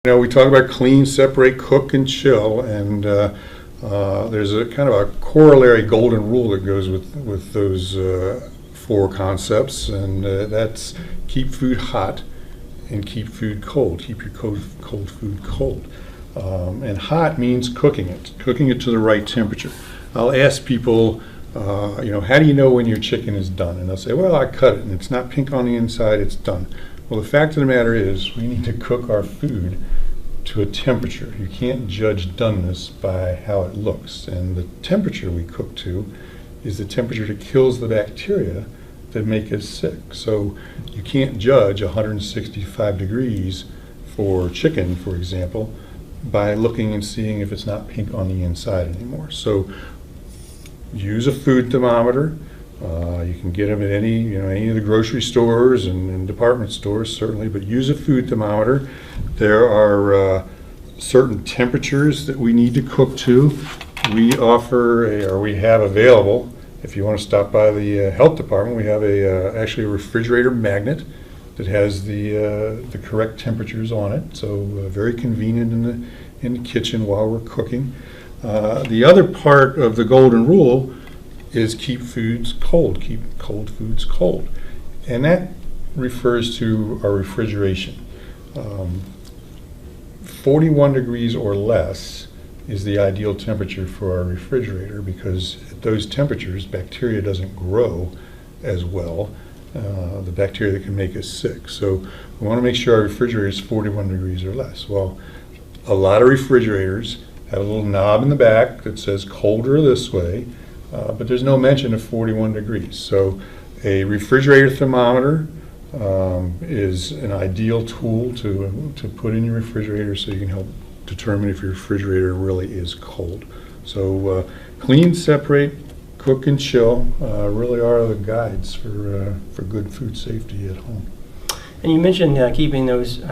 You know, we talk about clean, separate, cook, and chill, and there's a kind of a corollary golden rule that goes with those four concepts, and that's keep food hot and keep food cold. Keep your cold food cold. And hot means cooking it to the right temperature. I'll ask people, you know, how do you know when your chicken is done? And they'll say, well, I cut it and it's not pink on the inside, it's done. Well, the fact of the matter is we need to cook our food to a temperature. You can't judge doneness by how it looks. And the temperature we cook to is the temperature that kills the bacteria that make us sick. So you can't judge 165 degrees for chicken, for example, by looking and seeing if it's not pink on the inside anymore. So use a food thermometer. You can get them at any of the grocery stores and department stores, certainly, but use a food thermometer. There are certain temperatures that we need to cook to. We offer, we have available, if you want to stop by the health department, we have actually a refrigerator magnet that has the correct temperatures on it, so very convenient in the kitchen while we're cooking. The other part of the golden rule is keep foods cold, keep cold foods cold. And that refers to our refrigeration. 41 degrees or less is the ideal temperature for our refrigerator, because at those temperatures, bacteria doesn't grow as well, the bacteria that can make us sick. So we want to make sure our refrigerator is 41 degrees or less. Well, a lot of refrigerators have a little knob in the back that says colder this way, but there's no mention of 41 degrees. So a refrigerator thermometer is an ideal tool to put in your refrigerator so you can help determine if your refrigerator really is cold. So clean, separate, cook, and chill really are the guides for good food safety at home. And you mentioned keeping those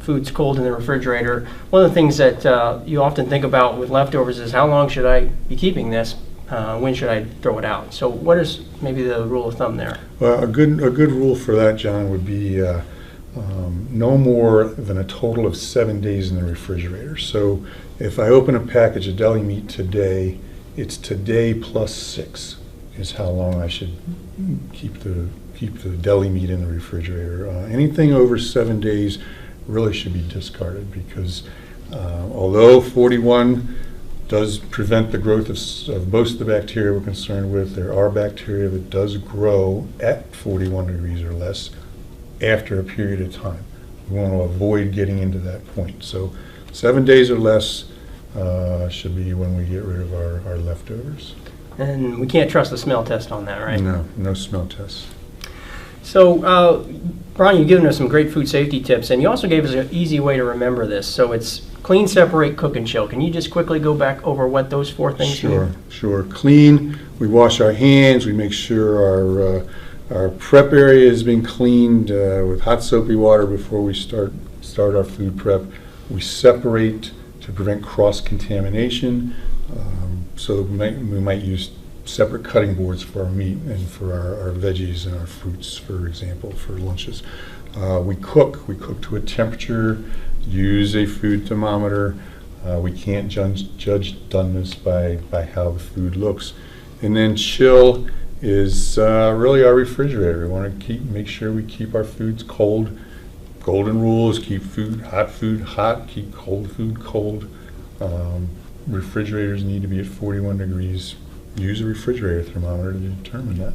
foods cold in the refrigerator. One of the things that you often think about with leftovers is how long should I be keeping this? When should I throw it out? So what is maybe the rule of thumb there? Well, a good rule for that, John, would be no more than a total of 7 days in the refrigerator. So if I open a package of deli meat today, it's today plus 6 is how long I should keep the deli meat in the refrigerator. Anything over 7 days really should be discarded, because although 41 does prevent the growth of most of the bacteria we're concerned with, there are bacteria that does grow at 41 degrees or less after a period of time. We want to avoid getting into that point. So 7 days or less should be when we get rid of our leftovers. And we can't trust the smell test on that, right? No smell tests. So, Brian, you've given us some great food safety tips, and you also gave us an easy way to remember this. So it's clean, separate, cook, and chill. Can you just quickly go back over what those four things mean? Sure. Clean, we wash our hands, we make sure our prep area has been cleaned with hot soapy water before we start our food prep. We separate to prevent cross-contamination. So we might use separate cutting boards for our meat and for our veggies and our fruits, for example, for lunches. We cook to a temperature, use a food thermometer. We can't judge doneness by how the food looks. And then chill is really our refrigerator. We want to make sure we keep our foods cold. Golden rule is keep food hot, keep cold food cold. Refrigerators need to be at 41 degrees. Use a refrigerator thermometer to determine that.